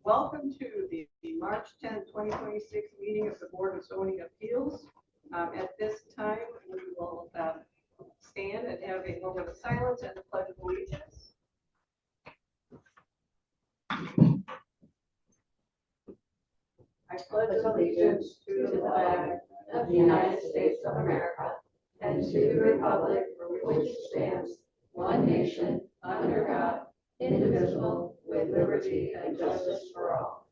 Welcome to the March 10th, 2026 meeting of the Board of Zoning Appeals. At this time, we will stand and have a moment of silence and the Pledge of Allegiance. I pledge allegiance to the flag of the United States of America and to the republic for which it stands, one nation, under God, indivisible, with liberty and justice for all.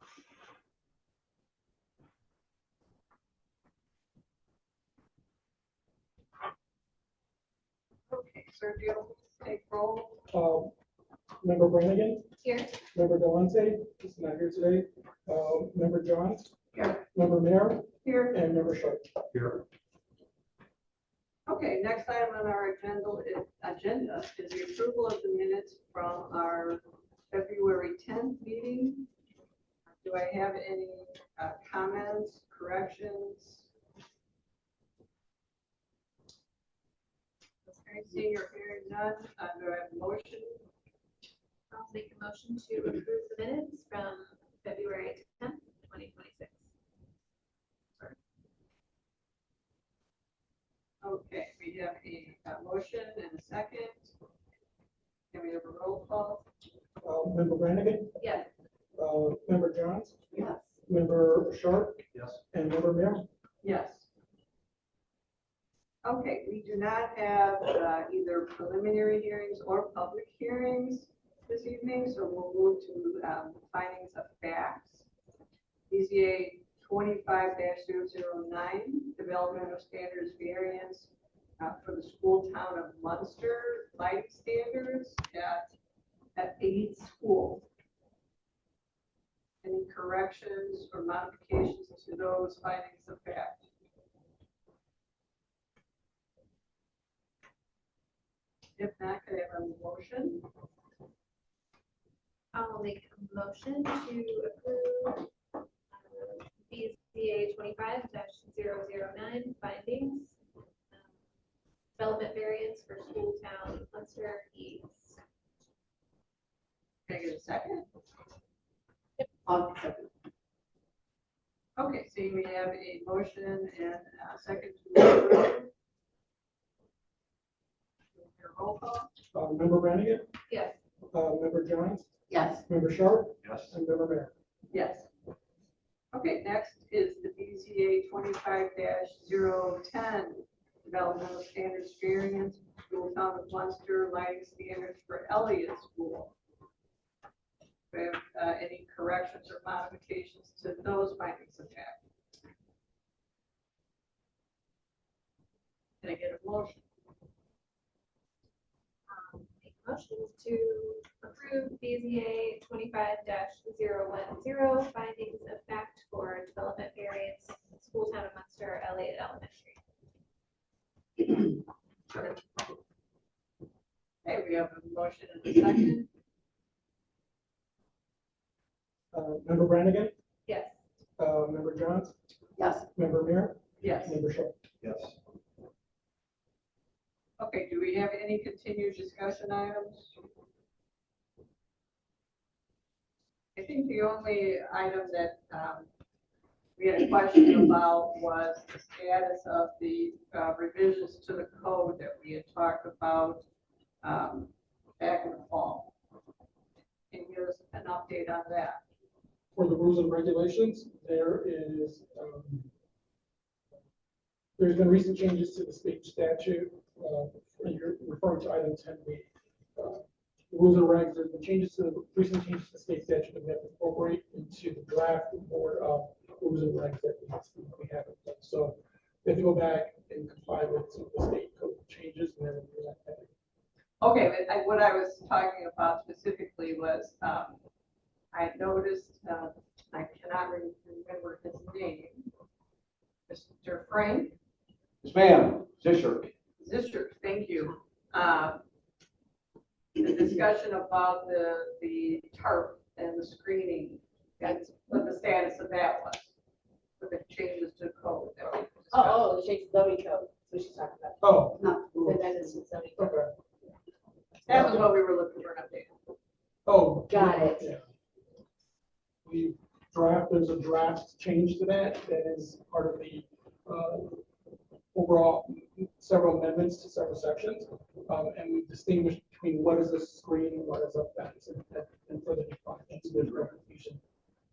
Okay, sir, do you take roll? Member Brannigan, Here. Member Galante is not here today. Member Johns, Here. Member Mayor, Here. and Member Sharp. Here. Okay, next item on our agenda is the approval of the minutes from our February 10th meeting. Do I have any comments, corrections? Okay, seeing or hearing none, do I have a motion? I'll make a motion to approve the minutes from February 10th, 2026. Okay, we have a motion and a second. Can we have a roll call? Member Brannigan, Yes. Member Johns, Yes. Member Sharp, Yes. and Member Mayor. Yes. Okay, we do not have either preliminary hearings or public hearings this evening, so we'll move to findings of facts. BZA 25-009, Development of Standards Variance for the school town of Munster, lighting standards at Aid School. Any corrections or modifications to those findings of fact? If not, could I have a motion? I'll make a motion to approve BZA 25-009 findings. Development variance for school town Munster East. Can I get a second? I'll second. Okay, so we have a motion and a second to approve. Your roll call? Member Brannigan, Yes. Member Johns, Yes. Member Sharp, Yes. and Member Mayor. Yes. Okay, next is the BZA 25-010, Developmental Standards Variance, School Town of Munster, lighting standards for Elliott School. Do we have any corrections or modifications to those findings of fact? Can I get a motion? Make a motion to approve BZA 25-010 findings of fact for development variance school town of Munster Elliott Elementary. Okay, we have a motion and a second. Member Brannigan, Yes. Member Johns, Yes. Member Mayor, Yes. Member Sharp. Yes. Okay, do we have any continued discussion items? I think the only item that we had a question about was the status of the revisions to the code that we had talked about back in the fall. Can you give us an update on that? For the rules and regulations, there's been recent changes to the state statute. You're referring to item 10B. Rules and regs, there's been recent changes to the state statute that we have to incorporate into the draft board of rules and regs that we haven't done. So we have to go back and comply with some of the state code changes and then we'll do that. Okay, but what I was talking about specifically was I noticed, I cannot remember his name, Mr. Frank Yes, ma'am. Zisher. Zischer, thank you. The discussion about the tarp and the screening, that's what the status of that was, with the changes to code. that we discussed. Oh, the change zoning code. That's what she's talking about. Oh, Not the amendments to zoning code. okay. That was what we were looking for an update. Oh. Got it. Yeah. there's a draft change to that is part of the overall several amendments to several sections. And we distinguish between what is a screen and what is a fence, and further define that. So there's clarification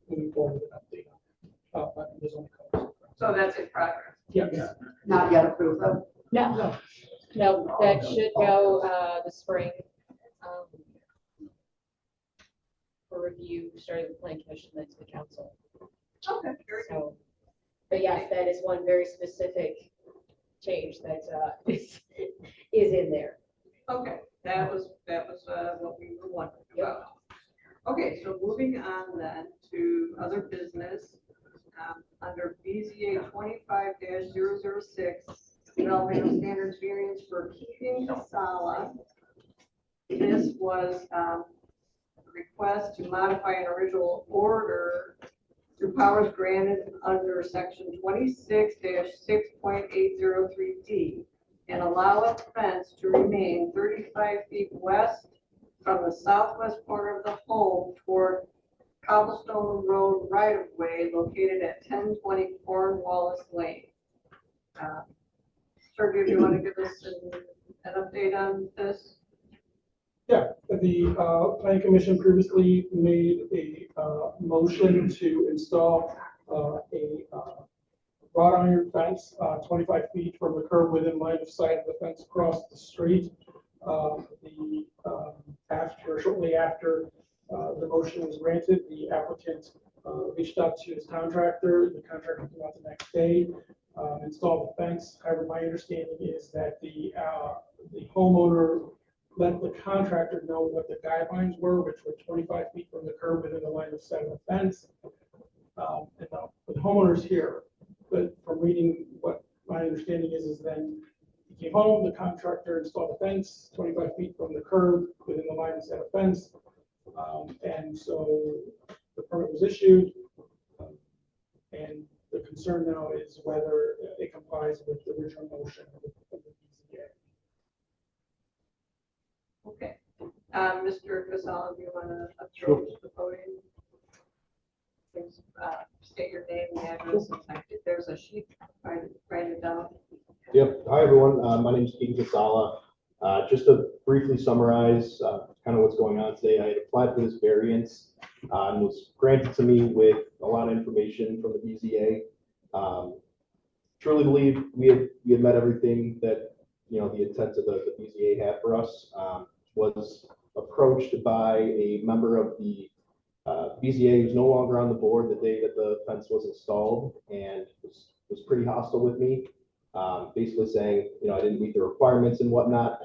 moving forward with an update on the zoning code. So that's in progress. Yeah. Not yet approved though? No, no, that should go, the spring, for review, starting with the plan commission, then to the council. Okay, very good. So, but yes, that is one very specific change that, is in there. Okay, that was what we were wondering about. Okay, so moving on then to other business, under BZA 25-006, development of standards variance for keeping Casala. This was a request to modify an original order through powers granted under section 26-6.803D and allow a fence to remain 35 feet west from the southwest corner of the home toward Cobblestone Road right-of-way located at 1020 Cornwallis Lane. Sergio, do you want to give us an update on this? Yeah, the planning commission previously made a motion to install a wrought iron fence 25 feet from the curb within line of sight of the fence across the street. Shortly after the motion was granted, the applicant reached out to his contractor. The contractor came out the next day, installed the fence. However, my understanding is that the homeowner let the contractor know what the guidelines were, which were 25 feet from the curb within the line of sight of the fence. And the homeowner's here, but from reading what my understanding is then he came home, the contractor installed the fence 25 feet from the curb within the line of sight of fence. And so the permit was issued. And the concern now is whether it complies with the original motion of the BZA. Okay. Mr. Casala, do you want to approach the podium? Please state your name and address. If there's a sheet, write it down. Yep. Hi, everyone. My name is Keaton Casala. Just to briefly summarize kind of what's going on today, I had applied for this variance and was granted to me with a lot of information from the BZA. Truly believe we had met everything that the intent of the BZA had for us. Was approached by a member of the BZA who's no longer on the board the day that the fence was installed, and was pretty hostile with me. Basically saying, I didn't meet the requirements and whatnot.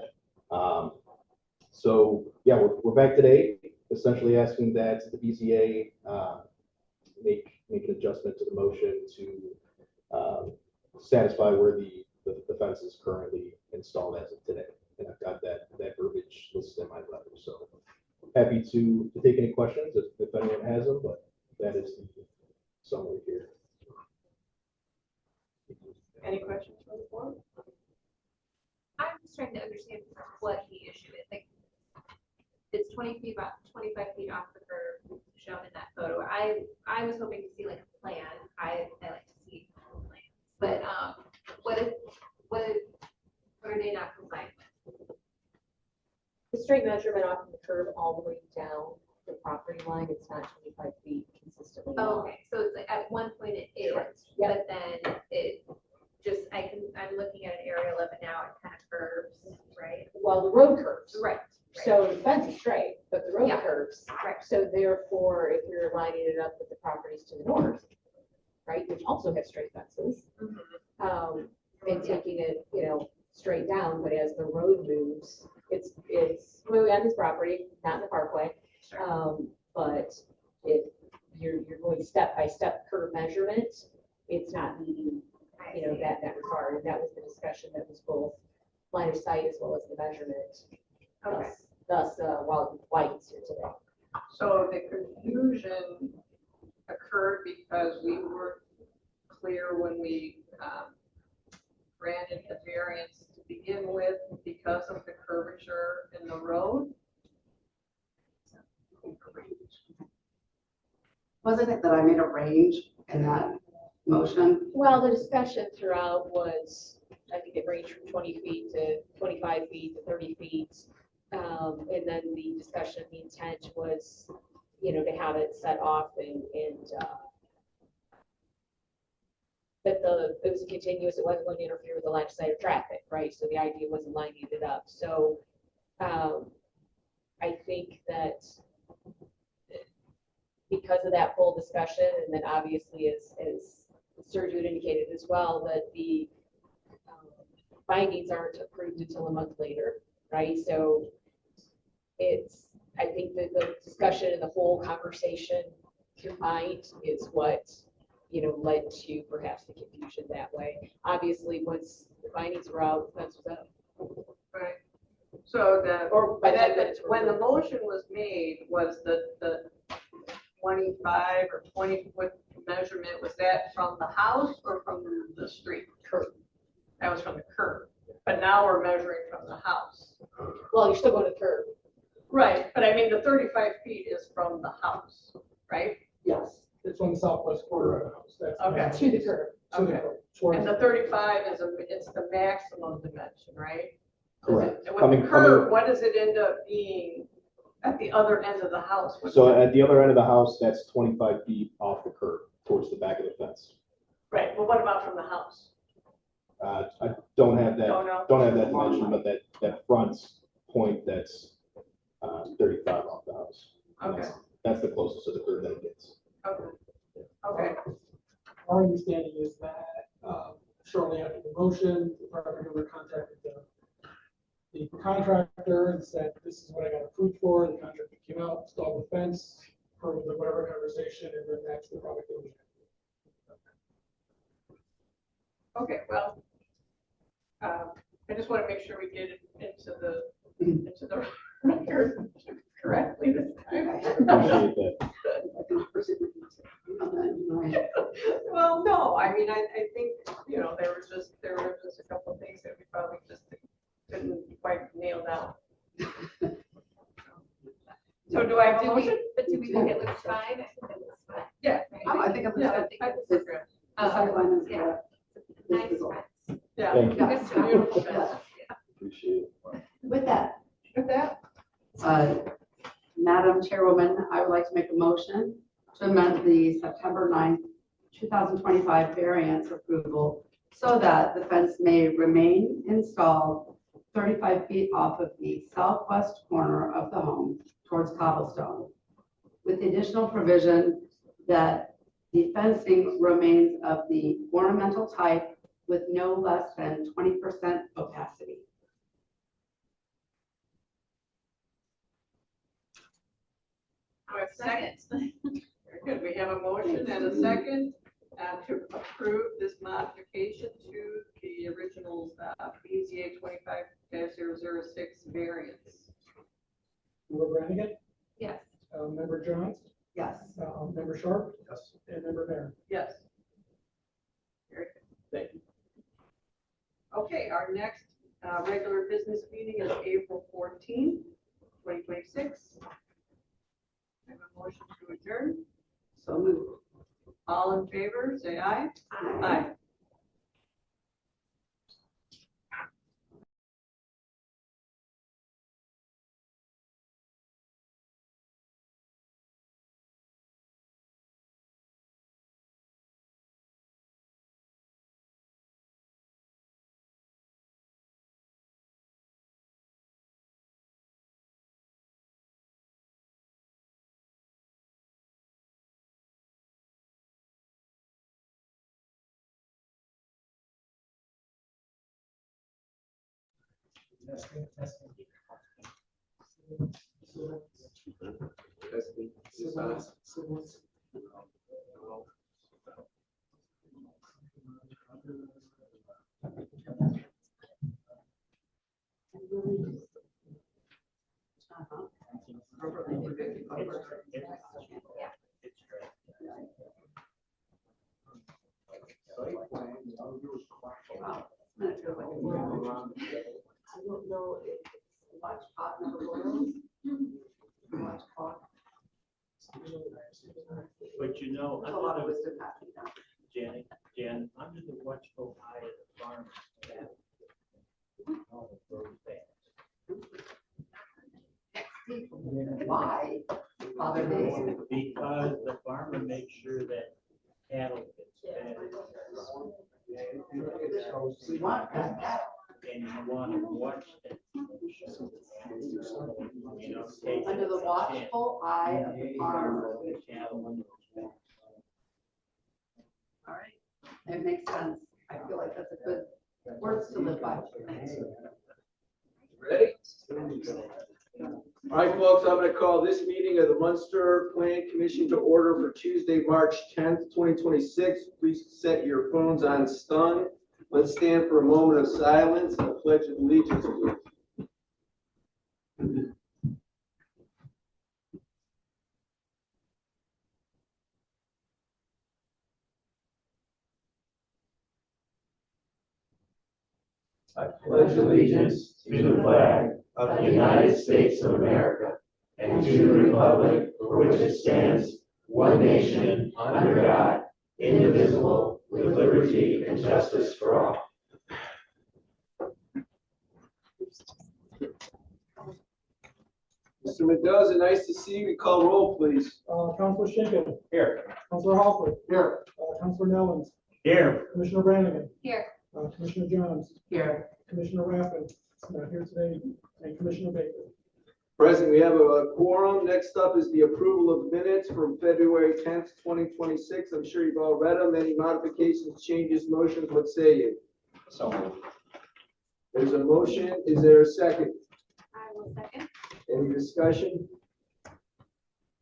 So yeah, we're back today, essentially asking that the BZA make an adjustment to the motion to satisfy where the fence is currently installed as of today. And I've got that verbiage listed in my letter. So happy to take any questions if anyone has them, but that is the summary here. Any questions from the board? I'm just trying to understand what the issue is. Like, it's 25 feet off the curb shown in that photo. I was hoping to see like a plan. I like to see plans. But what are they not complying with? The straight measurement off of the curb all the way down the property line, it's not 25 feet consistently. Oh, okay, so it's like at one point it is, Yep. but then it just, I'm looking at an aerial of it now, it kind of curves, right? Well, the road curves. Right. So the fence is straight, but the road Yeah. curves. Right. So therefore, if you're lining it up with the properties to the north, right, which also have straight fences, and taking it, straight down, but as the road moves, it's clearly on his property, not in the parkway. But if you're going step by step curve measurement, it's not meeting, that required. And that was the discussion that was both line of sight as well as the measurement. Okay. Thus, why it's here today. So the confusion occurred because we weren't clear when we granted the variance to begin with because of the curvature in the road. Wasn't it that I made a range in that motion? Well, the discussion throughout was, I think it ranged from 20 feet to 25 feet to 30 feet. And then the discussion, the intent was, to have it set off and that it was continuous, it wasn't going to interfere with the line of sight of traffic, right? So the idea wasn't lining it up. So I think that because of that full discussion, and then obviously as Sergio had indicated as well, that the findings aren't approved until a month later, right? So I think that the discussion and the whole conversation combined is what, led to perhaps the confusion that way. Obviously, once the findings were out, the fence was up. Right. So Or by the time that it's when the removed. motion was made, was the 25 or 20-foot measurement, was that from the house or from the street? Curb. That was from the curb. But now we're measuring from the house. Well, you're still going to curb. Right, but I mean, the 35 feet is from the house, right? Yes, it's on the southwest corner of the house. That's Okay. To the curb. To the Okay. curb, towards- And the 35 it's the maximum dimension, right? Correct. And with the curb, what does it end up being at the other end of the house? So at the other end of the house, that's 25 feet off the curb towards the back of the fence. Right, but what about from the house? I don't have that, Don't know. don't have that dimension, but that front point, that's 35 off the house. Okay, That's the closest to the curb that it gets. okay, okay. Our understanding is that shortly after the motion, the property owner contacted the contractor and said, this is what I got approved for. The contractor came out, installed the fence, per the whatever conversation, and then that's the product that we have. Okay, well, I just want to make sure we get it into the record correctly this time. Appreciate that. Well, no, I mean, I think, there were just a couple of things that we probably just couldn't quite nail down. So do I have a motion? But do we think it looks fine? I think it looks fine. Yeah. Oh, I think it looks Yeah, good. I think it's good. The second one is Yeah. the Nice visual. fence. Yeah. Thank you. It's a beautiful fence. Appreciate it. With that, With that, Madam Chairwoman, I would like to make a motion to amend the September 9th, 2025 variance approval so that the fence may remain installed 35 feet off of the southwest corner of the home towards cobblestone, with the additional provision that the fencing remains of the ornamental type with no less than 20% opacity. we have a second. Very good. We have a motion and a second to approve this modification to the original BZA 25-006 variance. Member Brannigan, Yes. Member Jones, Yes. Member Sharp. Yes. And Member Mayor. Yes. Very good. Thank you. Okay, our next regular business meeting is April 14th, 2026. I have a motion to adjourn. So moved. All in favor, say aye. Aye. Testing. Wow. That feels like a I don't know if it's watch pot number one. Watch pot. But you know, There's a lot of wisdom happening now. Jan, under the watchful eye of the farmer, that all the road bans. Why? Father Days. Because the farmer makes sure that cattle gets fed. We want that. And you want to watch that. You know, take Under the a watchful eye of the farmer. chance. Cattle under the fence. All right, it makes sense. I feel like that's a good words to live by. Ready? All right, folks, I'm going to call this meeting of the Munster Plan Commission to order for Tuesday, March 10th, 2026. Please set your phones on stun. Let's stand for a moment of silence and a pledge of allegiance, please. I pledge allegiance to the flag of the United States of America and to the republic for which it stands, one nation, under God, indivisible, with liberty and justice for all. Mr. Mendoza, nice to see you. We call roll, please. Counselor Schinkin. Here. Counselor Hopper. Here. Counselor Nellens. Here. Commissioner Brannigan. Here. Commissioner Johns. Here. Commissioner Rappin, not here today, and Commissioner Baker. Present, we have a quorum. Next up is the approval of minutes from February 10th, 2026. I'm sure you've all read them. Any modifications, changes, motions, what say you? So There's a motion. Is there a second? I will second. Any discussion?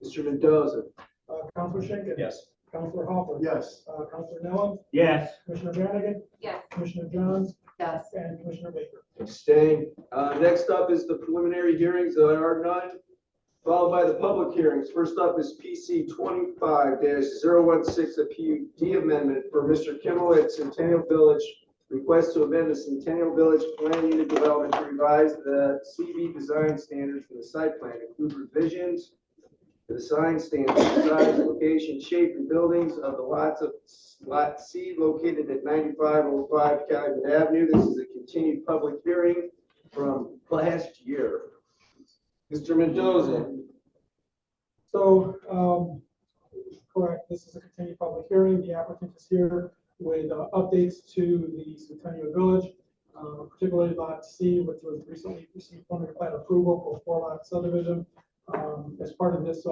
Mr. Mendoza? Counselor Schinkin. yes. Counselor Hopper. Yes. Counselor Nellens. Yes. Commissioner Brannigan. Yes. Commissioner Johns. Yes. And Commissioner Baker. Abstain. Next up is the preliminary hearings. There are none. Followed by the public hearings. First up is PC 25-016, a PUD amendment for Mr. Kimmel at Centennial Village. Request to amend the Centennial Village Plan Unit Development to revise the CV design standards for the site plan, include revisions to the sign standards, size, location, shape, and buildings of the lots of Lot C located at 9505 Calumet Avenue. This is a continued public hearing from last year. Mr. Mendoza. So, correct, this is a continued public hearing. The applicant is here with updates to the Centennial Village, particularly Lot C, which was recently received preliminary plat approval for 4-lot subdivision. As part of this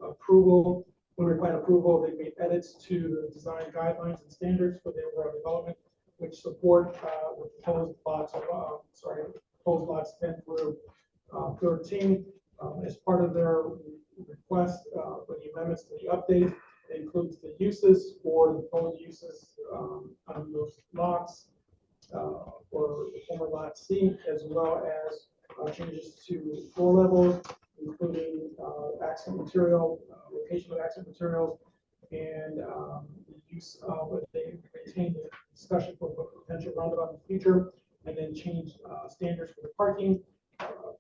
approval, preliminary plat approval, they made edits to the design guidelines and standards for the overall development, which support the proposed lots proposed lots 10 through 13. As part of their request for the amendments to the update, it includes the uses for the proposed uses on those lots for the former Lot C, as well as changes to floor levels, including accent material, location of accent materials, and the use of, they maintain the discussion for potential roundabout in the future, and then change standards for the parking,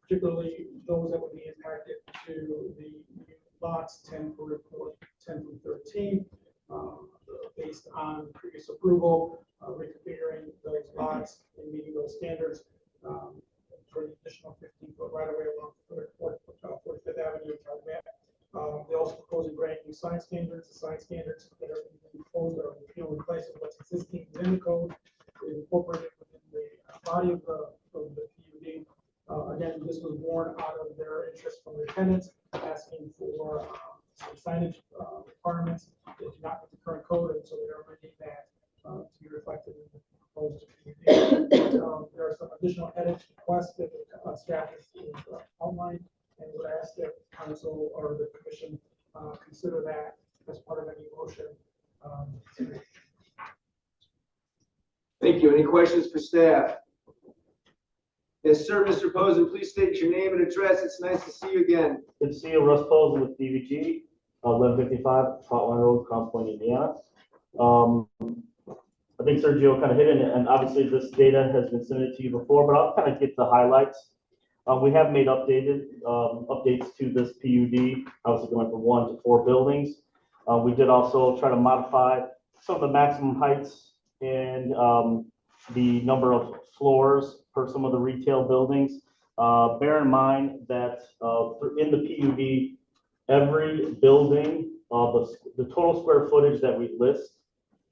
particularly those that would be impacted to the lots 10 through 13, based on previous approval, reconfiguring those lots and meeting those standards for an additional 15-foot right of way along 45th Avenue in Calumet. They also propose a brand new sign standards. The sign standards that are being proposed are in place of what's existing within the code, incorporated within the body of the PUD. Again, this was born out of their interest from their tenants, asking for some signage requirements that do not meet the current code, and so they are making that to be reflected in the proposed PUD. There are some additional edits requests that the staff is outlined, and would ask that council or the commission consider that as part of any motion. Thank you. Any questions for staff? Yes, sir, Mr. Posen, please state your name and address. It's nice to see you again. Good to see you, Russ Posen with DVG, 1155 Trotline Road, Crown Point, Indiana. I think Sergio kind of hit it, and obviously this data has been submitted to you before, but I'll kind of get the highlights. We have made updates to this PUD, obviously going from 1 to 4 buildings. We did also try to modify some of the maximum heights and the number of floors for some of the retail buildings. Bear in mind that in the PUD, every building, the total square footage that we list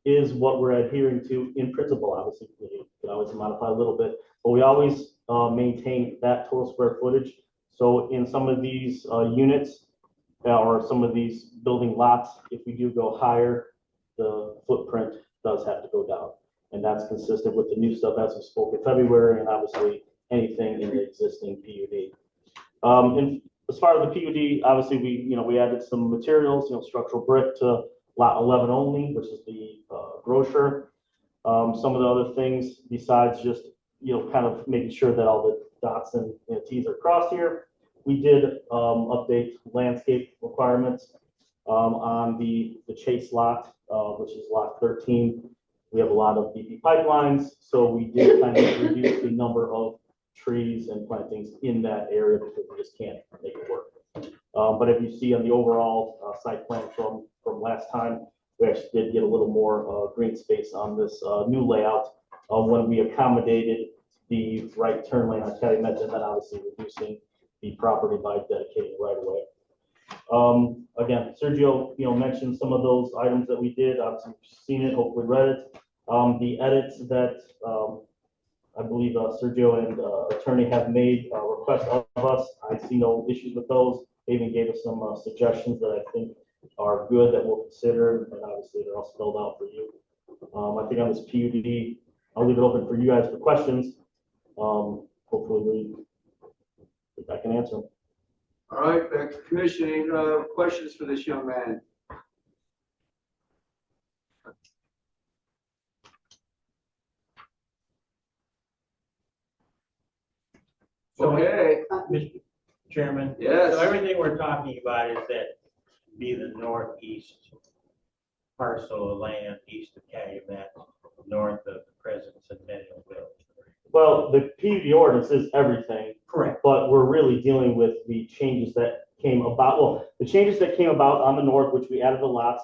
is what we're adhering to in principle. Obviously, you can always modify a little bit, but we always maintain that total square footage. So in some of these units or some of these building lots, if we do go higher, the footprint does have to go down. And that's consistent with the new stuff as we spoke in February, and obviously anything in the existing PUD. And as far as the PUD, obviously we added some materials, structural brick to lot 11 only, which is the grocer. Some of the other things besides just, kind of making sure that all the dots and T's are crossed here. We did update landscape requirements on the Chase lot, which is lot 13. We have a lot of BP pipelines, so we did kind of reduce the number of trees and plantings in that area because we just can't make it work. But if you see on the overall site plan from last time, we actually did get a little more green space on this new layout when we accommodated the right turn lane on Calumet, and then obviously reducing the property by dedicating right away. Again, Sergio, mentioned some of those items that we did. Obviously, you've seen it, hopefully read it. The edits that I believe Sergio and attorney have made requests of us. I see no issues with those. They even gave us some suggestions that I think are good that we'll consider, and obviously they're all spelled out for you. I think on this PUD, I'll leave it open for you guys for questions. Hopefully I can answer them. All right, back to commissioning. Questions for this young man? Okay. Mr. Chairman? Yes. So everything we're talking about is that be the northeast parcel of land east of Calumet, north of the present Centennial Village. Well, the PUD ordinance is everything. Correct. But we're really dealing with the changes that came about. Well, the changes that came about on the north, which we added the lots,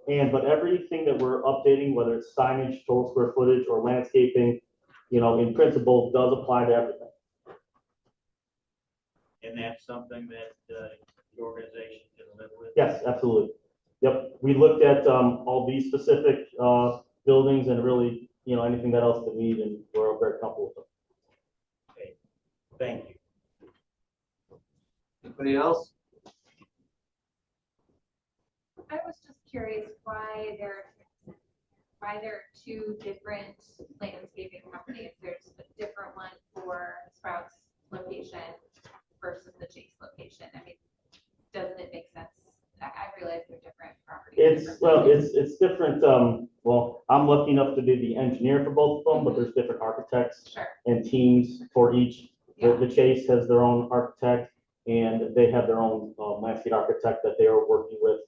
but everything that we're updating, whether it's signage, total square footage, or landscaping, in principle, does apply to everything. And that's something that the organization can live with? Yes, absolutely. Yep. We looked at all these specific buildings and really, anything that else that we need, and we're very comfortable with them. Okay. Thank you. Anybody else? I was just curious why there are two different landscaping companies. There's a different one for Sprouts location versus the Chase location. I mean, doesn't it make sense? I realize they're different properties. It's different. Well, I'm lucky enough to be the engineer for both of them, but there's different architects and teams for each. Yeah. The Chase has their own architect, and they have their own landscape architect that they are working with.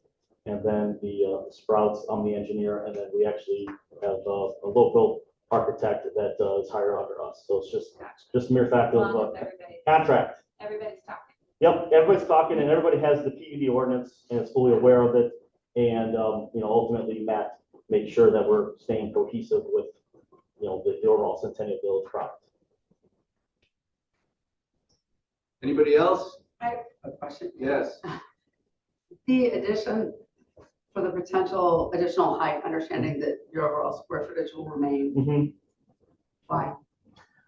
And then the Sprouts, I'm the engineer, and then we actually have a local architect that is hired under us. So it's just mere fact of contract. Everybody's talking. Yep, everybody's talking, and everybody has the PUD ordinance and is fully aware of it. And ultimately, Matt makes sure that we're staying cohesive with the overall Centennial Village product. Anybody else? I have a question. Yes. The addition for the potential additional height, understanding that your overall square footage will remain. Why?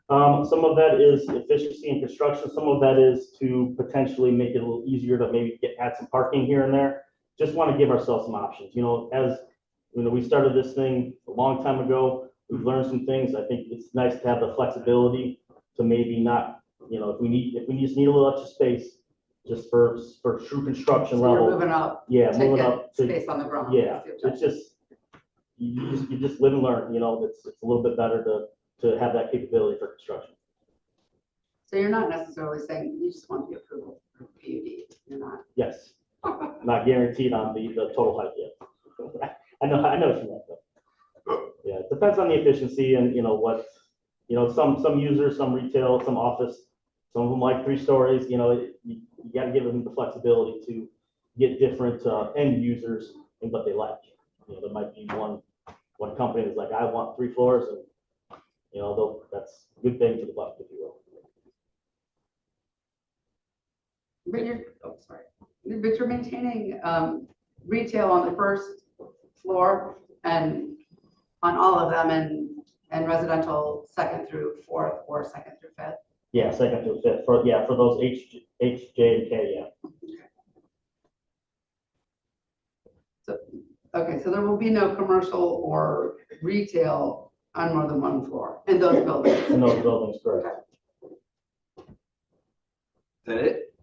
Some of that is efficiency in construction. Some of that is to potentially make it a little easier to maybe add some parking here and there. Just want to give ourselves some options. As we started this thing a long time ago, we've learned some things. I think it's nice to have the flexibility to maybe not, if we just need a little extra space, just for true construction So level. you're moving up. Yeah, to moving get up to space on the ground. Yeah, it's just you just live and learn. It's a little bit better to have that capability for construction. So you're not necessarily saying you just want the approval for PUD. You're not. Yes, not guaranteed on the total height yet. I know what you meant though. Yeah, it depends on the efficiency and what some users, some retail, some office, some of them like 3 stories. You got to give them the flexibility to get different end users and what they like. There might be one company that's like, I want 3 floors, and that's a good thing for the buck, if you will. But you're maintaining retail on the first floor and on all of them, and residential second through fourth or second through fifth? Yeah, second through fifth, for those H, J, and K, yeah. Okay, so there will be no commercial or retail on more than one floor in those buildings? In those buildings, correct. Is that it?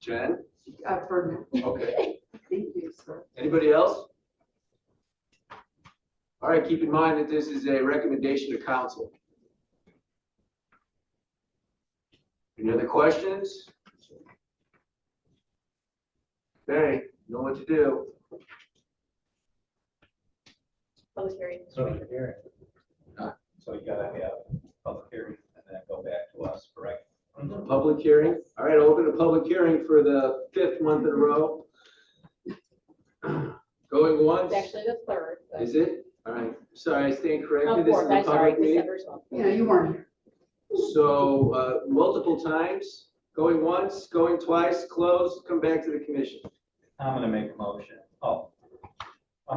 Jen? I've heard. Okay. Thank you, sir. Anybody else? All right, keep in mind that this is a recommendation to council. Any other questions? Okay, know what to do. Public hearing. Public hearing. So you gotta have public hearing and then go back to us, correct? Public hearing. All right, I'll open a public hearing for the 5th month in a row. Going once. It's actually the third. But Is it? All right. Sorry, I stand corrected. no, This is fourth, a I'm sorry, public meeting. December's one. Yeah, you weren't here. So multiple times, going once, going twice, close, come back to the commission. I'm gonna make a motion. I'll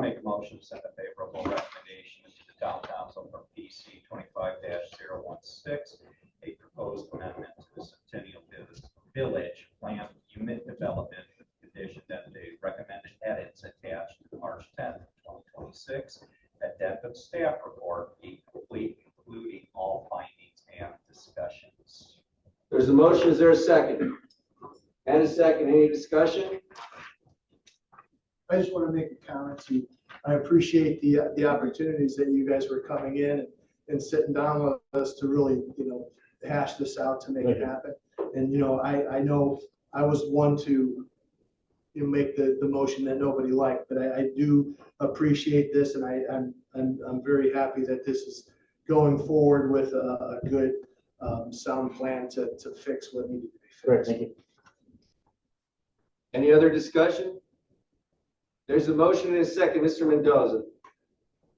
make a motion to send a favorable recommendation to the town council for PC 25-016, a proposed amendment to the Centennial Village Plan Unit Development with the condition that the recommended edits attached to the March 10th, 2026 addendum staff report be complete, including all findings and discussions. There's a motion. Is there a second? And a second. Any discussion? I just want to make a comment to, I appreciate the opportunities that you guys were coming in and sitting down with us to really, hash this out to make it happen. And, I know I was one to, make the motion that nobody liked, but I do appreciate this, and I'm very happy that this is going forward with a good sound plan to fix what needed to be Great, fixed. thank you. Any other discussion? There's a motion and a second. Mr. Mendoza.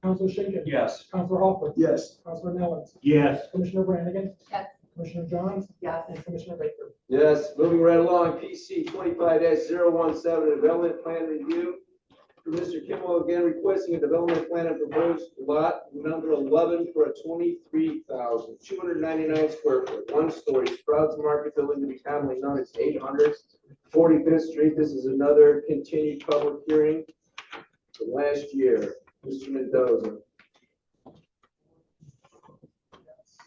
Counselor Schinkin. Yes. Counselor Hopper. Yes. Counselor Nellens. Yes. Commissioner Brannigan. Yes. Commissioner Johns. Yes. And Commissioner Baker. Yes, moving right along, PC 25-017, development plan review. For Mr. Kimmel, again requesting a development plan and proposed lot number 11 for a 23,299 square foot, 1-story Sprouts Market building to be commonly known as 800 45th Street. This is another continued public hearing from last year. Mr. Mendoza.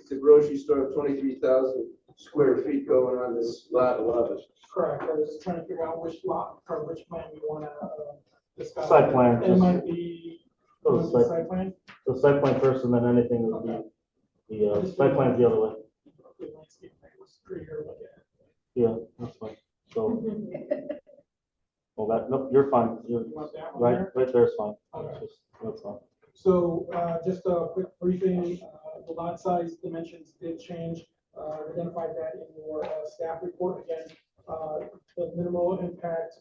It's a grocery store of 23,000 square feet going on this lot 11. Correct. I was just trying to figure out which lot or which plan we want to discuss. Site plan. It might be Go to the site, site plan. so site plan first, and then anything would be, the site plan's the other way. The landscape plan was prettier to look at. Yeah, that's fine. So, well, nope, you're fine. You're You want that one there? right there's fine. Okay. That's fine. So just a quick briefing, the lot size dimensions did change. Identified that in your staff report. Again, the minimal impact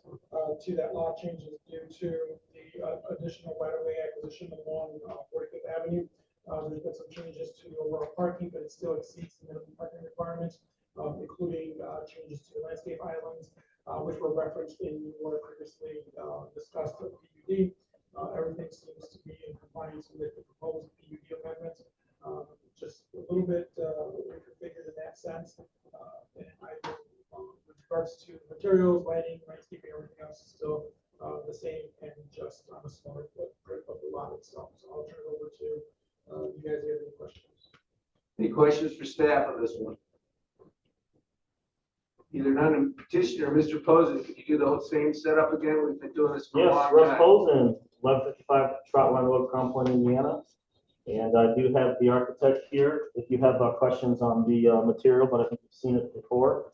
to that lot change is due to the additional right-of-way acquisition along 45th Avenue. There's been some changes to the overall parking, but it still exceeds the minimum parking requirements, including changes to the landscape islands, which were referenced in your previously discussed PUD. Everything seems to be in compliance with the proposed PUD amendments. Just a little bit reconfigured in that sense. And with regards to materials, lighting, landscaping, everything else is still the same and just on a smaller footprint of the lot itself. So I'll turn it over to you guys. If you have any questions? Any questions for staff on this one? Either non-petitioner or Mr. Posen, could you do the whole same setup again? We've been doing this for a Yes, long Russ time. Posen, 1155 Trotline Road, Crown Point, Indiana. And I do have the architect here if you have questions on the material, but I think you've seen it before.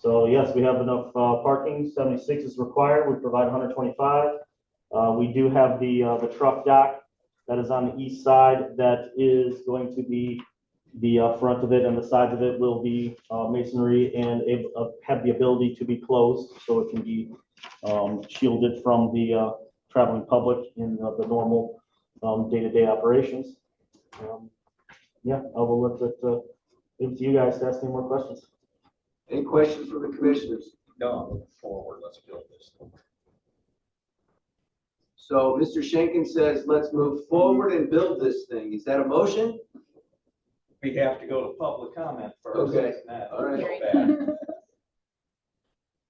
So yes, we have enough parking. 76 is required. We provide 125. We do have the truck dock that is on the east side that is going to be The front of it and the sides of it will be masonry and have the ability to be closed, so it can be shielded from the traveling public in the normal day-to-day operations. Yeah, I will look at leave it to you guys to ask any more questions. Any questions from the commissioners? No, I'm looking forward, let's build this. So Mr. Schenken says, let's move forward and build this thing. Is that a motion? We have to go to public comment first. Okay, isn't that all right.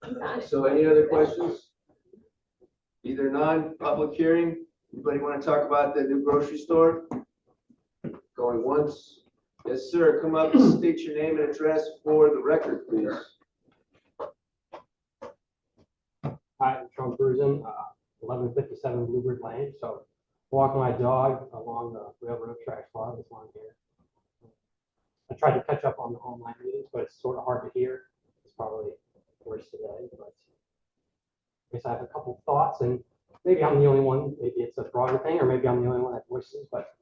bad? So any other questions? Either non-public hearing, anybody want to talk about the new grocery store? Going once? Yes, sir, come up and state your name and address for the record, please. Hi, I'm Sean Cruzen, 1157 Bluebird Lane. So walking my dog along the railroad tracks while I was on here. I tried to catch up on the online meetings, but it's sort of hard to hear. It's probably worse today, but I guess I have a couple thoughts, and maybe I'm the only one, maybe it's a broader thing, or maybe I'm the only one that voices, but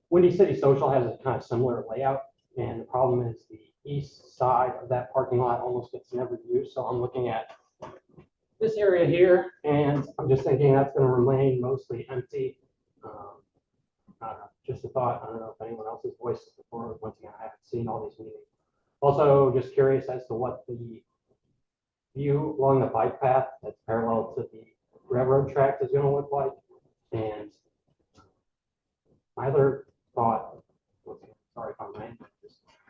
Windy City Social has a kind of similar layout, and the problem is the east side of that parking lot almost gets never used. So I'm looking at this area here, and I'm just thinking that's going to remain mostly empty. Just a thought. I don't know if anyone else has voiced this before. Once again, I haven't seen all these meetings. Also, just curious as to what the view along the bike path that's parallel to the railroad track is going to look like. And my other thought, sorry if I'm rambling,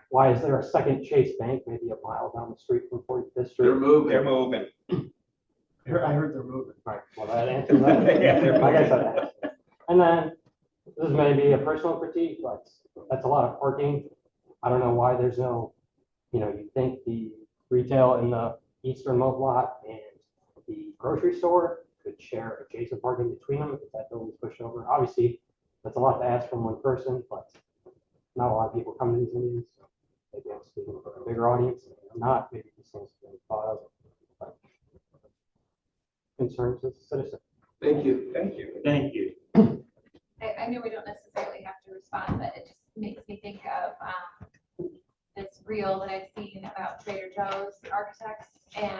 why is there a second Chase Bank maybe a mile down the street from 45th Street? They're moving. They're moving. I heard they're moving. Right, well, that answers that. Yeah, they're I guess that answers it. And then, this may be a personal critique, but that's a lot of parking. I don't know why there's no, you'd think the retail in the easternmost lot and the grocery store could share adjacent parking between them if that building's pushed over. Obviously, that's a lot to ask from one person, but not a lot of people come to these meetings. So maybe I'm speaking for a bigger audience, maybe I'm not, maybe these things have been thought of. But concerns as a citizen. Thank you. Thank you. Thank you. I know we don't necessarily have to respond, but it just makes me think of this reel that I've seen about Trader Joe's architects and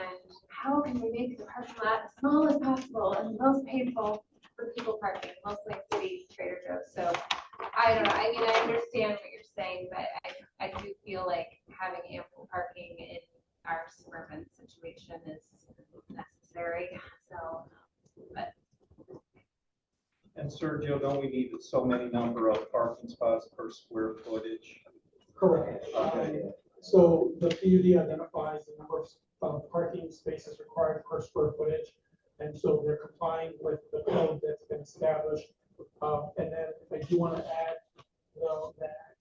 how can we make the parking lot as small as possible and most painful for people parking, mostly in city Trader Joe's. So I don't know. I mean, I understand what you're saying, but I do feel like having ample parking in our suburban situation is necessary. So, but. And Sergio, don't we need so many number of parking spots per square footage? Correct. Okay. So the PUD identifies the number of parking spaces required per square footage. And so they're complying with the code that's been established. And then I do want to add, though, that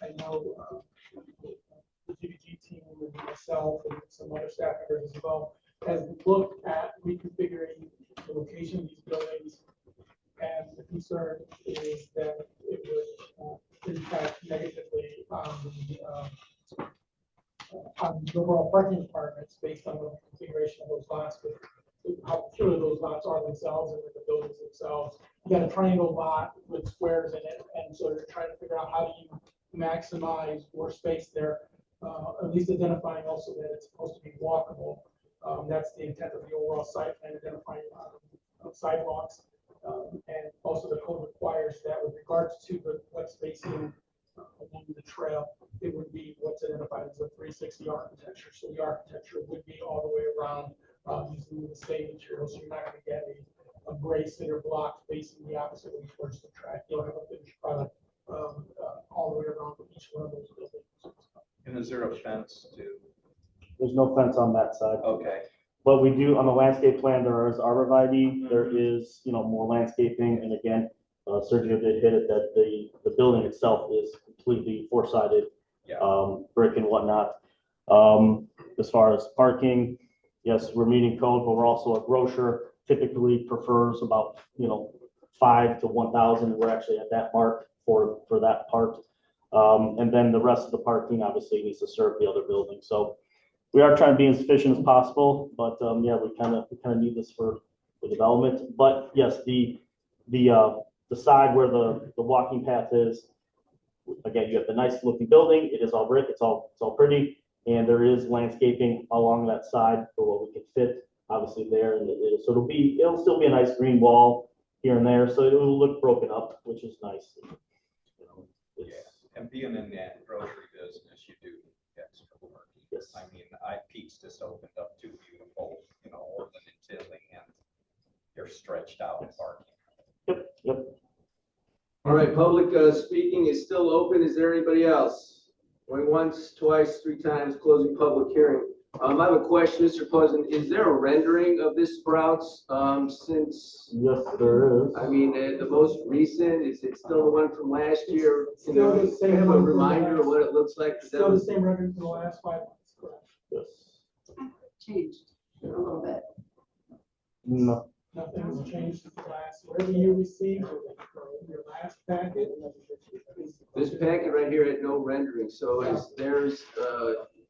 I know the GBG team and myself and some other staff members as well has looked at reconfiguring the location of these buildings. And the concern is that it would impact negatively on the overall parking requirements based on the configuration of those lots, with how few of those lots are themselves and with the buildings themselves. You got a triangle lot with squares in it, and so you're trying to figure out how do you maximize more space there, at least identifying also that it's supposed to be walkable. That's the intent of the overall site plan, identifying sidewalks. And also the code requires that with regards to the wet spacing along the trail, it would be what's identified as a 360 architecture. So the architecture would be all the way around using the same materials. So you're not going to get a gray cinder block facing the opposite way towards the track. You'll have a finished product all the way around each one of those buildings. And is there a fence to? There's no fence on that side. Okay. But we do, on the landscape plan, there is arborvitae, there is, more landscaping, and again, Sergio did hit it, that the building itself is completely four-sided, brick and whatnot. As far as parking, yes, we're meeting code, but we're also a grocer, typically prefers about, 5 to 1,000, we're actually at that mark for that part. And then the rest of the parking obviously needs to serve the other buildings, so we are trying to be as efficient as possible, but yeah, we kind of need this for the development. But yes, the side where the walking path is, again, you have the nice looking building, it is all brick, it's all pretty, and there is landscaping along that side for what we can fit, obviously there, and so it'll still be a nice green wall here and there, so it will look broken up, which is nice. You know, it's- And being in that grocery business, you do need extra parking. Yes. I mean, Pete's just opened up two beautiful, Orland and Tilly, and you're stretched out parking. Yep. All right, public speaking is still open. Is there anybody else? Going once, twice, three times, closing public hearing. I have a question, Mr. Pleasant. Is there a rendering of this Sprouts since, Yes, there is. I mean, the most recent, is it still the one from last year? Can Still the you same have a one from reminder of last- what it looks like? Still the same record for the last 5 months, correct? Yes. Changed a little bit. No. Nothing has changed since the last, whatever you received, your last packet. This packet right here had no rendering, so there's,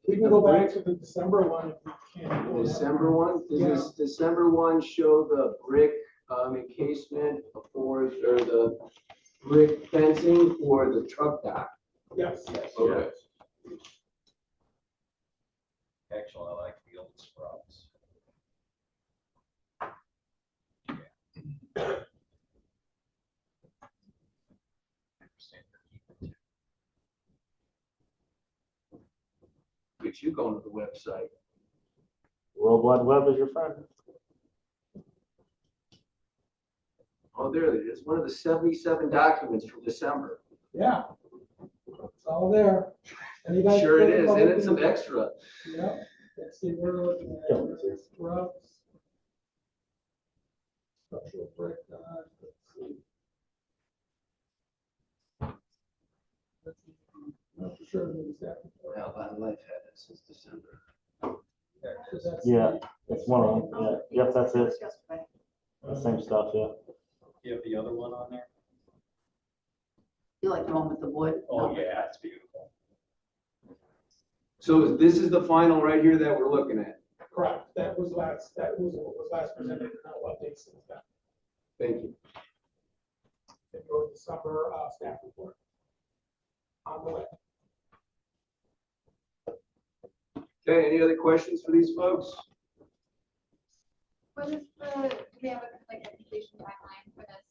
We can go back to the December one if we can. December one? Does this December one show the brick encasement for, or the brick fencing for the truck dock? Yes. Okay. Actually, I like the old Sprouts. Get you going to the website. World Wide Web is your friend. Oh, there it is. One of the 77 documents from December. Yeah. It's all there. Anybody- Sure it is, and it's some extra. Yeah. Let's see, we're looking at Sprouts. Structural brick, let's see. Not for sure who's that. Well, my life had it since December. Yeah, that's one of them. Yeah, yep, that's it. The same stuff, yeah. You have the other one on there? You like the one with the wood? Oh, yeah, it's beautiful. So this is the final right here that we're looking at. Correct, that was what was last presented, and now updates since then. Thank you. In your December staff report. On the way. Okay, any other questions for these folks? What is do we have a completion timeline for this?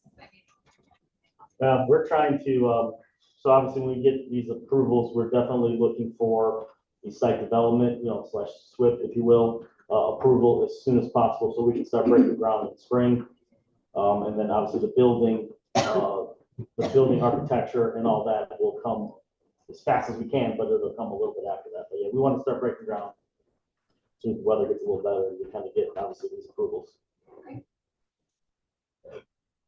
I mean, We're trying to, so obviously when we get these approvals, we're definitely looking for the site development, slash SWIP, if you will, approval as soon as possible, so we can start breaking ground in the spring. And then obviously the building architecture and all that will come as fast as we can, but it'll come a little bit after that. But yeah, we want to start breaking ground as soon as the weather gets a little better and we kind of get obviously these approvals.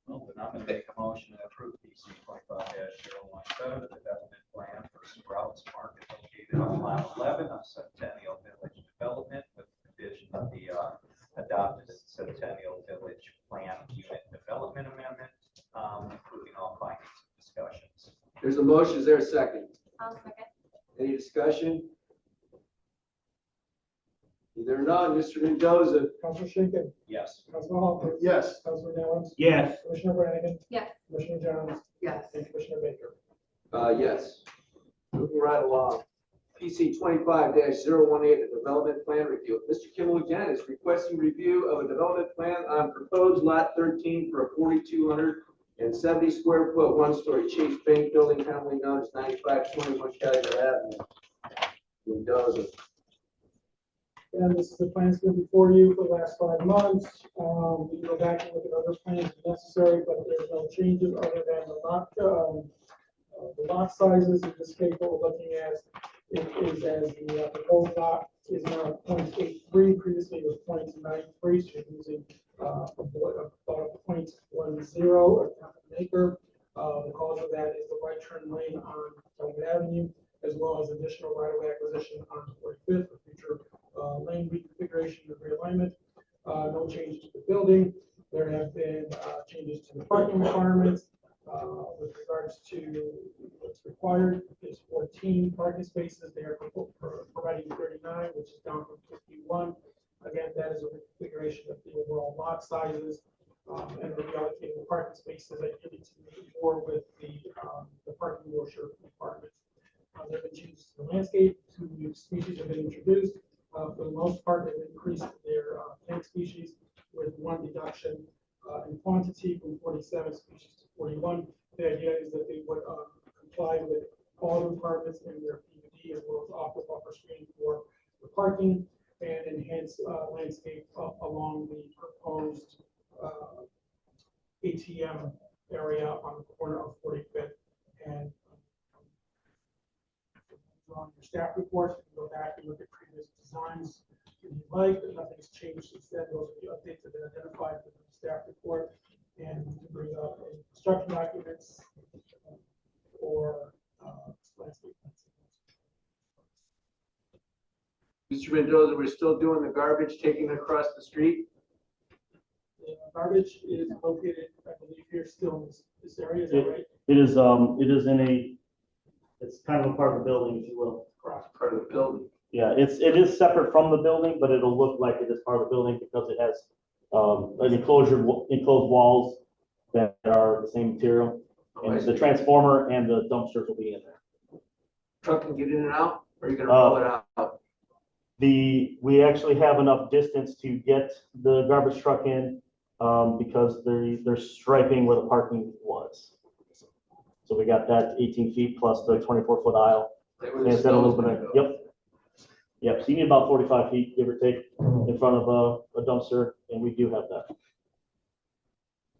Well, then I'm gonna make a motion to approve PC 25-017, the development plan for Sprouts Market located on lot 11 of Centennial Village Development with the vision of the adopted Centennial Village Plan Unit Development Amendment, including all findings and discussions. There's a motion, is there a second? I'll second. Any discussion? Either none, Mr. Mendoza. Councilor Schinkin. Yes. Councilor Hopper. Yes. Councilor Nellens. Yes. Commissioner Branigan. Yes. Commissioner Jones. Yes. And Commissioner Baker. Yes. Moving right along. PC 25-018, the development plan review. Mr. Kimmel again is requesting review of a development plan on proposed lot 13 for a 4,270 square foot, one-story Chase Bank building commonly known as 9521 Calumet Avenue. Mendoza. And this is the plans been before you for the last 5 months. We can go back and look at other plans if necessary, but there's no changes other than the lot sizes. In this case, what we're looking at is as the proposed lot is now 0.83, previously it was 0.93, so you're using about 0.10 or half an acre. The cause of that is the right turn lane on Calumet Avenue, as well as additional right-of-way acquisition on 45th for future lane reconfiguration and realignment. No changes to the building. There have been changes to the parking requirements with regards to what's required. Is 14 parking spaces. They are providing 39, which is down from 51. Again, that is a reconfiguration of the overall lot sizes. and reallocating the parking spaces ideally to meet more with the parking washer requirements. There have been changes to the landscape, 2 new species have been introduced. For the most part, they've increased their plant species with 1 deduction in quantity from 47 species to 41. The idea is that they would comply with all the requirements in their PUD as well as offer buffer screening for the parking and enhance landscape along the proposed ATM area on the corner of 45th and on your staff reports, you can go back and look at previous designs if you like, but nothing has changed since then. Those are the updates that have been identified in the staff report. And we can bring up construction documents or landscape plans. Mr. Mendoza, we're still doing the garbage taking across the street? The garbage is located, I believe, here still in this area, is that right? It is in a, it's kind of a part of the building, if you will. Correct. Part of the building. Yeah, it is separate from the building, but it'll look like it is part of the building because it has an enclosed walls that are the same material. And the transformer and the dumpsters will be in there. Truck can get in and out, or are you gonna roll it out? We actually have enough distance to get the garbage truck in because they're striping where the parking was. So we got that 18 feet plus the 24-foot aisle. And it's got a little bit of, yep. So you need about 45 feet, give or take, in front of a dumpster, and we do have that.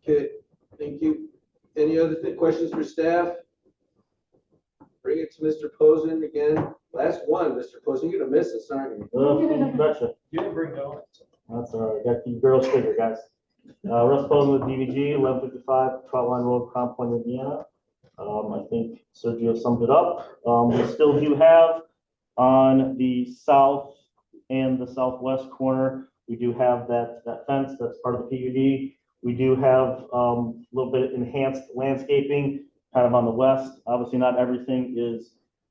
Okay, thank you. Any other questions for staff? Bring it to Mr. Posen again. Last one, Mr. Posen, you're gonna miss us, aren't you? Gotcha. You didn't bring donuts. That's all right. Got to keep girls sugar, guys. Russ Posen with DVG, 1155 Troutline Road, Crown Point, Indiana. I think Sergio summed it up. We still do have on the south and the southwest corner, we do have that fence that's part of the PUD. We do have a little bit enhanced landscaping kind of on the west. Obviously, not everything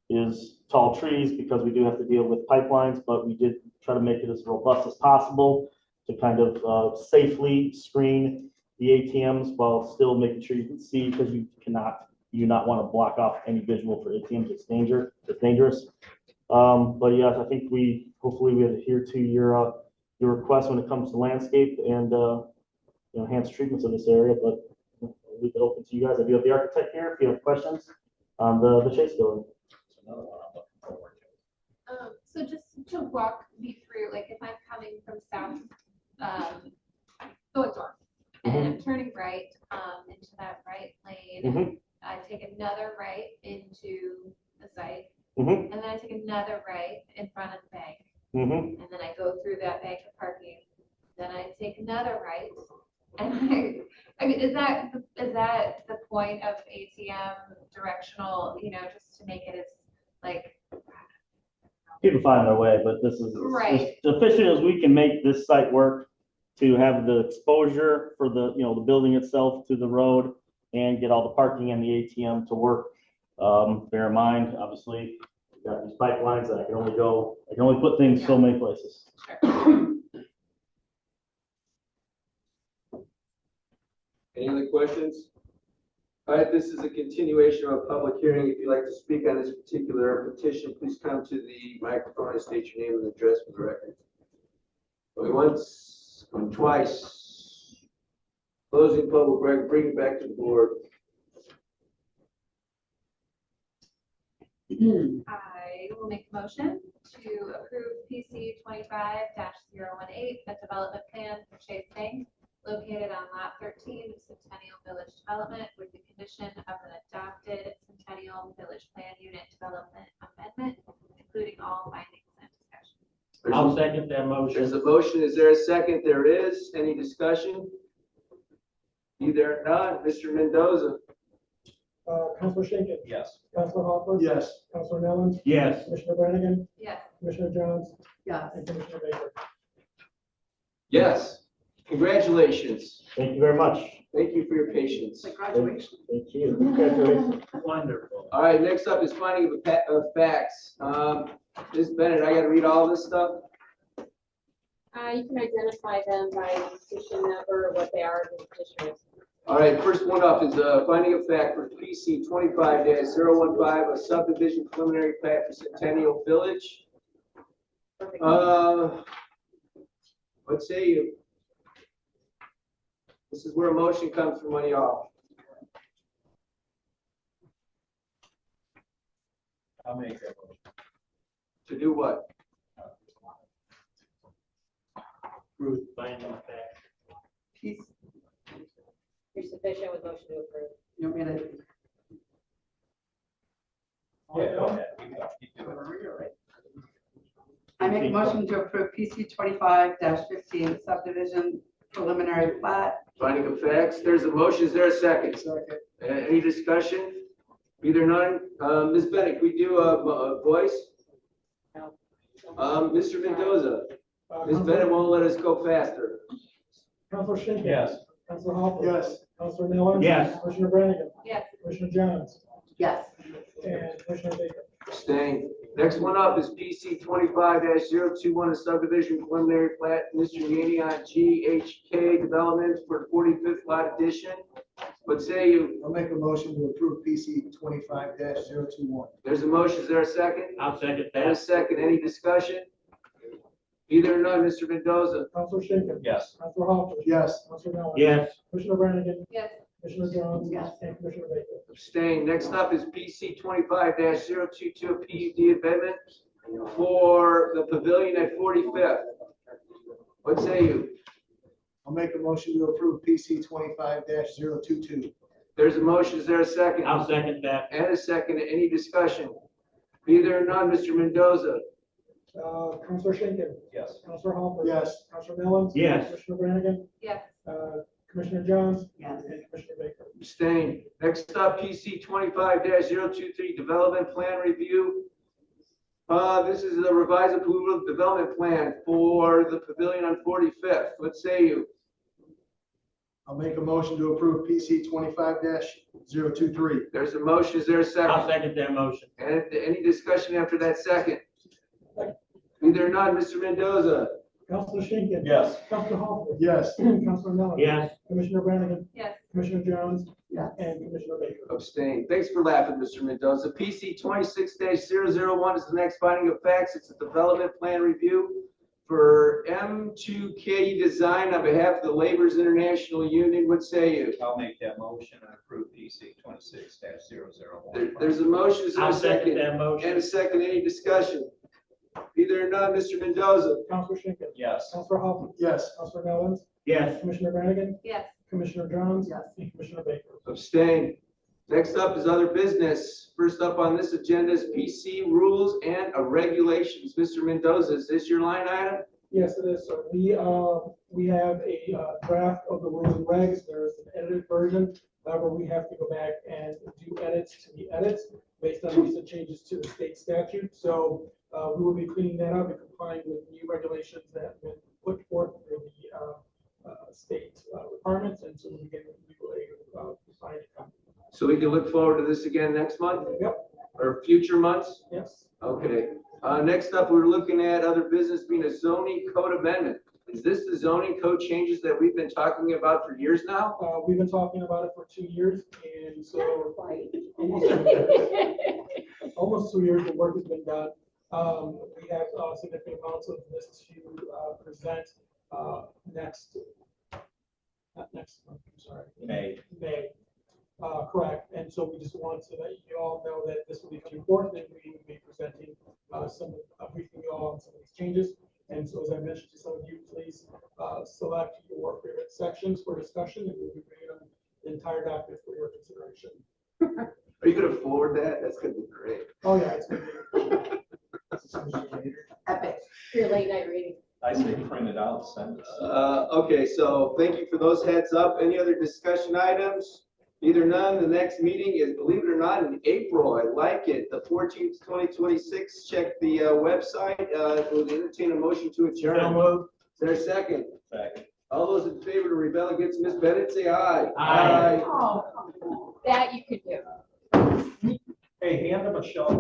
is tall trees because we do have to deal with pipelines, but we did try to make it as robust as possible to kind of safely screen the ATMs while still making sure you can see, because you do not want to block off any visual for ATMs. It's dangerous. But yes, I think hopefully we adhere to your request when it comes to landscape and enhanced treatments of this area, but I'll leave it open to you guys. I do have the architect here if you have questions on the Chase building. So just to walk me through, like if I'm coming from south, going north, and I'm turning right into that right lane, I take another right into the site, and then I take another right in front of the bank, and then I go through that bank of parking, then I take another right, and I mean, is that the point of ATM directional, just to make it as like, People find their way, but this is right, as efficient as we can make this site work to have the exposure for the the building itself to the road and get all the parking and the ATM to work. Bear in mind, obviously, we've got these pipelines that I can only put things so many places. Any other questions? All right, this is a continuation of a public hearing. If you'd like to speak on this particular petition, please come to the microphone and state your name and address for the record. Going once, going twice. Closing public record, bring it back to the board. I will make a motion to approve PC 25-018, a development plan for Chase Bank located on lot 13 of Centennial Village Development with the condition of an adopted Centennial Village Plan Unit Development Amendment, including all findings and discussion. I'll second that motion. There's a motion. Is there a second? There is. Any discussion? Either none. Mr. Mendoza. Councilor Schinkin. Yes. Councilor Hopper. Yes. Councilor Nellens. Yes. Commissioner Brannigan. Yes. Commissioner Jones. Yes. And Commissioner Baker. Yes. Congratulations. Thank you very much. Thank you for your patience. Congratulations. Thank you. Congratulations. Wonderful. All right, next up is finding of facts. Ms. Bennett, I gotta read all this stuff? You can identify them by petition number, what they are, the petition is. All right, first one up is finding of fact for PC 25-015, a subdivision preliminary plat for Centennial Village. What say you? This is where a motion comes from on y'all. I'll make that motion. To do what? Approve finding of fact. Piece, You're sufficient with motion to approve. you want me to? Yeah, go ahead. Keep doing it. I make a motion to approve PC 25-15 subdivision preliminary plat. Finding of facts, there's a motion, is there a second? Second. Any discussion? Either none. Ms. Bennett, can we do a voice? No. Mr. Mendoza, Ms. Bennett won't let us go faster. Counselor Schinkin. Yes. Counselor Hopper. Yes. Counselor Nellens. Yes. Commissioner Brannigan. Yes. Commissioner Jones. Yes. And Commissioner Baker. Staying. Next one up is PC 25-021, a subdivision preliminary plat, Mr. Yanni on GHK Development for 45th lot addition. What say you? I'll make a motion to approve PC 25-021. There's a motion, is there a second? I'll second And a that. second, any discussion? Either or none, Mr. Mendoza. Counselor Schinkin. Yes. Counselor Hopper. Yes. Counselor Nellens. Yes. Commissioner Brannigan. Yes. Commissioner Jones. Yes. And Commissioner Baker. Abstain. Next up is PC 25-022, PUD amendment for the pavilion at 45th. What say you? I'll make a motion to approve PC 25-022. There's a motion, is there a second? I'll second that. And a second, any discussion? Either or none, Mr. Mendoza. Counselor Schinkin. Yes. Counselor Hopper. Yes. Counselor Nellens. Yes. Commissioner Brannigan. Yes. Commissioner Jones. Yes. And Commissioner Baker. Abstain. Next up, PC 25-023, development plan review. This is a revised approval of development plan for the pavilion on 45th. What say you? I'll make a motion to approve PC 25-023. There's a motion, is there a I'll second? second that motion. And any discussion after that second? Either or none, Mr. Mendoza. Counselor Schinkin. Yes. Counselor Hopper. Yes. Counselor Nellens. Yes. Commissioner Brannigan. Yes. Commissioner Jones. Yes. And Commissioner Baker. Abstain. Thanks for laughing, Mr. Mendoza. PC 26-001 is the next finding of facts. It's a development plan review for M2K Design on behalf of the Laborers International Union. What say you? I'll make that motion and approve PC 26-001. There's a motion, is there I'll a second second? that And motion. a second, any discussion? Either or none, Mr. Mendoza. Counselor Schinkin. Yes. Counselor Hopper. Yes. Counselor Nellens. Yes. Commissioner Brannigan. Yes. Commissioner Jones. Yes. And Commissioner Baker. Abstain. Next up is other business. First up on this agenda is PC rules and regulations. Mr. Mendoza, is this your line item? Yes, it is, sir. We have a draft of the rules and regs. There is an edited version. However, we have to go back and do edits to the edits based on recent changes to the state statute. So we will be cleaning that up and complying with new regulations that have been put forth through the state requirements. And so we get legal aid design. So we can look forward to this again next month Yep, or future months? yes. Okay. Next up, we're looking at other business being a zoning code amendment. Is this the zoning code changes that we've been talking about for years now? We've been talking about it for 2 years, and so almost 2 years, the work has been done. We have significant amounts of this to present not next month, I'm sorry. May. May, correct. And so we just want to let you all know that this will be coming forth, and we will be presenting briefing you all on some of these changes. And so as I mentioned to some of you, please select your favorite sections for discussion, and we'll be bringing them the entire document for your consideration. Are you going to forward that? That's going to be great. Oh, yeah, it's going to be. Epic. Your late night reading. I say print it out, send it. Okay, so thank you for those heads up. Any other discussion items? Either none. The next meeting is, believe it or not, in April. I like it. The 14th, 2026. Check the website. We'll entertain a motion to adjourn. So moved. Is there a second? Second. All those in favor to rebel against Ms. Bennett, say aye. Aye. That you could do. Hey, hand them a shovel.